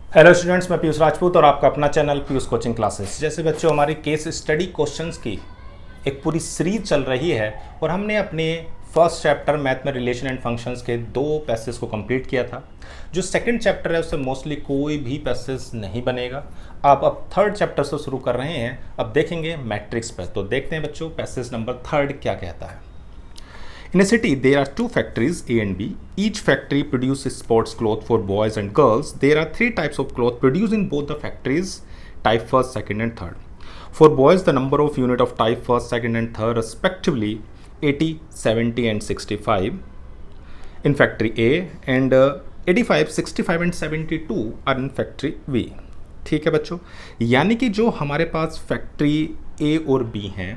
Hello students, मैं पीयूष राजपूत और आपका अपना चैनल पीयूष कोचिंग क्लासेस। जैसे बच्चों, हमारी केस स्टडी क्वेश्चंस की एक पूरी सीरीज चल रही है और हमने अपने फर्स्ट चैप्टर मैथ में रिलेशन एंड फंक्शंस के 2 पैसेज को कंप्लीट किया था। जो सेकंड चैप्टर है उससे मोस्टली कोई भी पैसेज नहीं बनेगा। अब थर्ड चैप्टर से शुरू कर रहे हैं। अब देखेंगे मैट्रिक्स पर। तो देखते हैं बच्चों पैसेज नंबर 3 क्या कहता है। In a city, there are 2 factories, A and B. Each factory produces sports clothes for boys and girls. There are 3 types of clothes produced in both the factories, type first, second, and third. For boys, the number of unit of type first, second, and third, respectively, 80, 70, and 65 in factory A, and 85, 65, and 72 are in factory B. ठीक है बच्चों, यानी कि जो हमारे पास factory ए और B हैं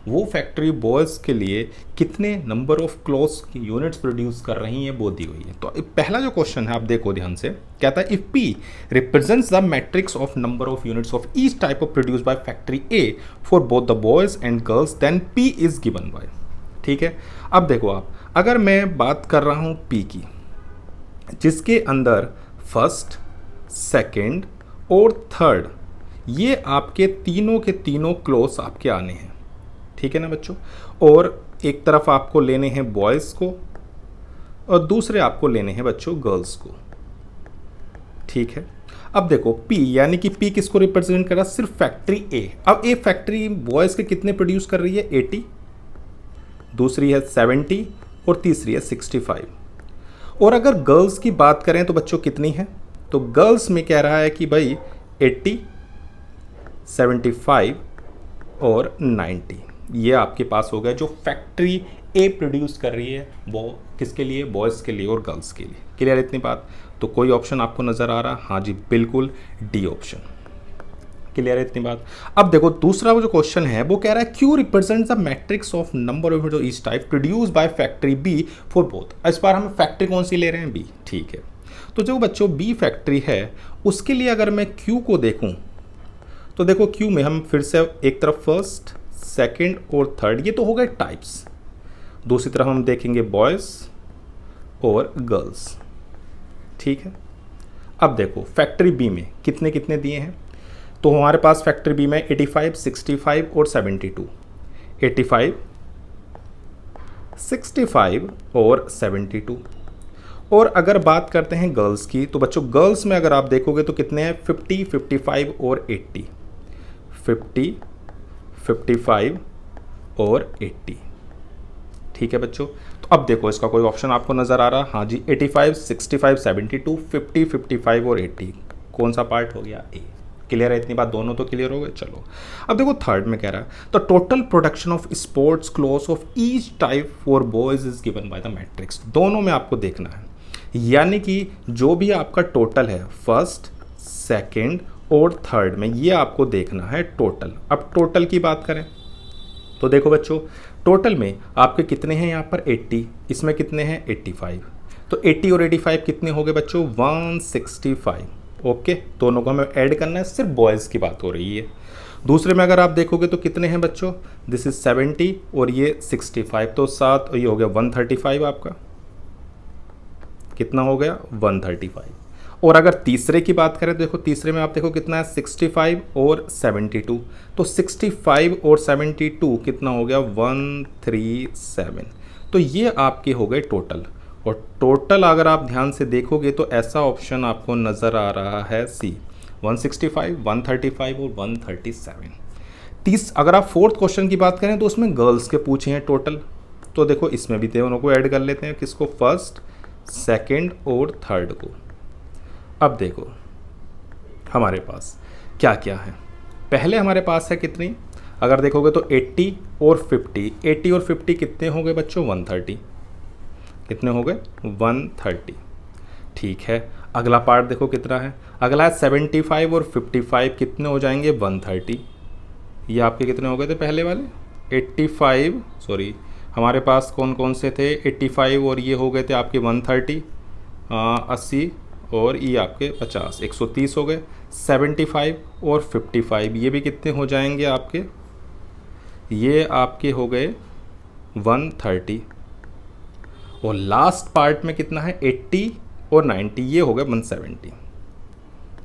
वो फैक्ट्री बॉयज़ के लिए कितने नंबर ऑफ क्लॉथ्स की यूनिट्स प्रोड्यूस कर रही हैं वो दी हुई है। तो पहला जो क्वेश्चन है आप देखो ध्यान से, कहता है if P represents the matrix of number of units of each type of produce by factory A for both the boys and girls then P is given by. ठीक है, अब देखो आप, अगर मैं बात कर रहा हूँ पी की, जिसके अंदर फर्स्ट, सेकेंड और थर्ड ये आपके तीनों के तीनों क्लॉथ्स आपके आने हैं। ठीक है ना बच्चों, और एक तरफ आपको लेने हैं बॉयज़ को और दूसरे आपको लेने हैं बच्चों गर्ल्स को। ठीक है, अब देखो P, यानी कि P किसको रिप्रेजेंट कर रहा है? सिर्फ फैक्ट्री A। अब ए फैक्ट्री बॉयज़ के कितने प्रोड्यूस कर रही है? 80, दूसरी है 70 और तीसरी है 65। और अगर गर्ल्स की बात करें तो बच्चों कितनी है? तो गर्ल्स में कह रहा है कि भाई 80, 75 और 90 ये आपके पास हो गया जो फैक्ट्री ए प्रोड्यूस कर रही है, वो किसके लिए? बॉयज़ के लिए और गर्ल्स के लिए। क्लियर इतनी बात? तो कोई ऑप्शन आपको नज़र आ रहा? हाँ जी बिल्कुल, डी ऑप्शन। क्लियर है इतनी बात? अब देखो दूसरा वो जो क्वेश्चन है वो कह रहा है Q represents the matrix of number of each type produce by factory B for both. इस बार हम फैक्ट्री कौन सी ले रहे हैं? बी। ठीक है, तो जो बच्चों बी फैक्ट्री है उसके लिए अगर मैं क्यू को देखूँ तो देखो क्यू में हम फिर से एक तरफ फर्स्ट, सेकेंड और थर्ड, ये तो हो गए टाइप्स। दूसरी तरफ हम देखेंगे बॉयज़ और गर्ल्स। ठीक है, अब देखो फैक्ट्री बी में कितने कितने दिए हैं? तो हमारे पास फैक्ट्री बी में 85, 65 और 72। 85, 65 और 72। और अगर बात करते हैं गर्ल्स की तो बच्चों गर्ल्स में अगर आप देखोगे तो कितने हैं? 50, 55 और 80। 50, 55 और 80। ठीक है बच्चों, तो अब देखो इसका कोई ऑप्शन आपको नज़र आ रहा? हाँ जी, 85, 65, 72, 50, 55 और 80 कौन सा पार्ट हो गया? ए। क्लियर है इतनी बात? दोनों तो क्लियर हो गए। चलो अब देखो थर्ड में कह रहा है तो total production of sports clothes of each type for boys is given by the matrix. दोनों में आपको देखना है, यानी कि जो भी आपका टोटल है फर्स्ट, सेकेंड और थर्ड में, ये आपको देखना है टोटल। अब टोटल की बात करें तो देखो बच्चों टोटल में आपके कितने हैं? यहाँ पर 80, इसमें कितने हैं? 85। तो 80 और 85 कितने हो गए बच्चों? 165। ओके, दोनों को हमें ऐड करना है, सिर्फ बॉयज़ की बात हो रही है। दूसरे में अगर आप देखोगे तो कितने हैं बच्चों? दिस इज 70 और ये 65, तो 7, ये हो गया 135 आपका। कितना हो गया? 135। और अगर तीसरे की बात करें तो देखो तीसरे में आप देखो कितना है? 65 और 72। तो 65 और 72 कितना हो गया? 137। तो ये आपके हो गए टोटल। और टोटल अगर आप ध्यान से देखोगे तो ऐसा ऑप्शन आपको नज़र आ रहा है सी, 165, 135 और 137। अगर आप फोर्थ क्वेश्चन की बात करें तो उसमें गर्ल्स के पूछे हैं टोटल, तो देखो इसमें भी दोनों को ऐड कर लेते हैं। किसको? फर्स्ट, सेकेंड और थर्ड को। अब देखो हमारे पास क्या क्या है। पहले हमारे पास है कितनी? अगर देखोगे तो 80 और 50। 80 और 50 कितने हो गए बच्चों? 130। कितने हो गए? 130। ठीक है, अगला पार्ट देखो कितना है? अगला है 75 और 55 कितने हो जाएंगे? 130। ये आपके कितने हो गए थे पहले वाले? 85, सॉरी हमारे पास कौन कौन से थे? 85 और ये हो गए थे आपके 130, 80 और ये आपके 50, 130 हो गए। 75 और 55 ये भी कितने हो जाएंगे आपके? ये आपके हो गए 130। और लास्ट पार्ट में कितना है? 80 और 90 ये हो गए 170।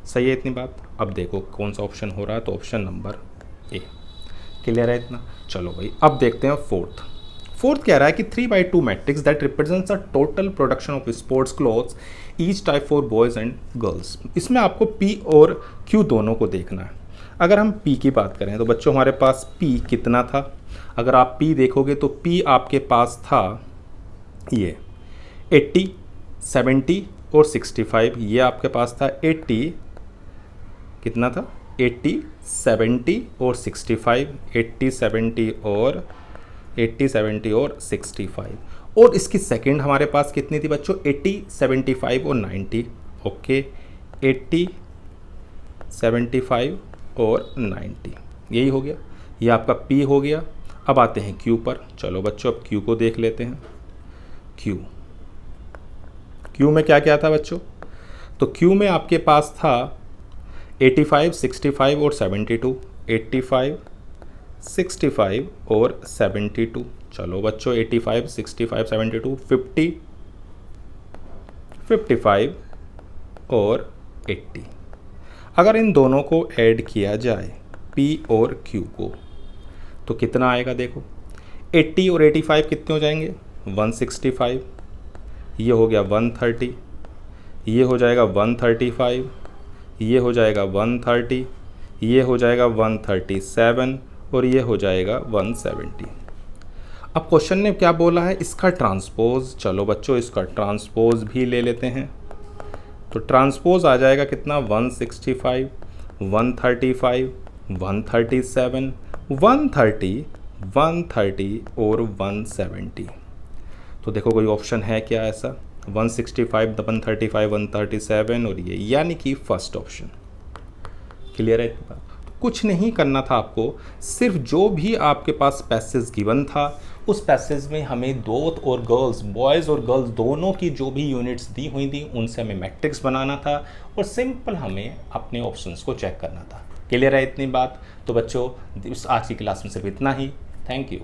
सही है इतनी बात। अब देखो कौन सा ऑप्शन हो रहा है, तो ऑप्शन नंबर ए। क्लियर है इतना। चलो भाई अब देखते हैं फोर्थ कह रहा है कि 3/2 matrix that represents a total production of sports clothes each type for boys and girls. इसमें आपको पी और क्यू दोनों को देखना है। अगर हम पी की बात करें तो बच्चों हमारे पास पी कितना था, अगर आप पी देखोगे तो पी आपके पास था ये 80, 70 और 65। ये आपके पास था 80, कितना था 80, 70 और 65, 80, 70 और 65। और इसकी सेकंड हमारे पास कितनी थी बच्चों, 80, 75 और 90। ओके 80, 75 और 90, यही हो गया, ये आपका P हो गया। अब आते हैं Q पर। चलो बच्चों अब Q को देख लेते हैं। Q में क्या क्या था बच्चों, तो Q में आपके पास था 85, 65 और 72, 85, 65 और 72। चलो बच्चों 85, 65, 72, 50, 55 और 80। अगर इन दोनों को ऐड किया जाए P और Q को तो कितना आएगा, देखो 80 और 85 कितने हो जाएंगे, 165, ये हो गया 130, ये हो जाएगा 135, ये हो जाएगा 130, ये हो जाएगा 137 और ये हो जाएगा 170। अब क्वेश्चन ने क्या बोला है, इसका ट्रांसपोज। चलो बच्चों इसका ट्रांसपोज भी ले लेते हैं। तो ट्रांसपोज आ जाएगा कितना, 165, 135, 137, 130, 130 और 170। तो देखो कोई ऑप्शन है क्या ऐसा, 165, 135, 137 और ये, यानी कि फर्स्ट ऑप्शन। क्लियर है इतना। कुछ नहीं करना था आपको, सिर्फ जो भी आपके पास पैसेज गिवन था उस पैसेज में हमें दो और गर्ल्स, बॉयज़ और गर्ल्स दोनों की जो भी यूनिट्स दी हुई थी उनसे हमें मैट्रिक्स बनाना था और सिंपल हमें अपने ऑप्शंस को चेक करना था। क्लियर है इतनी बात। तो बच्चों इस आज की क्लास में सिर्फ इतना ही। Thank you.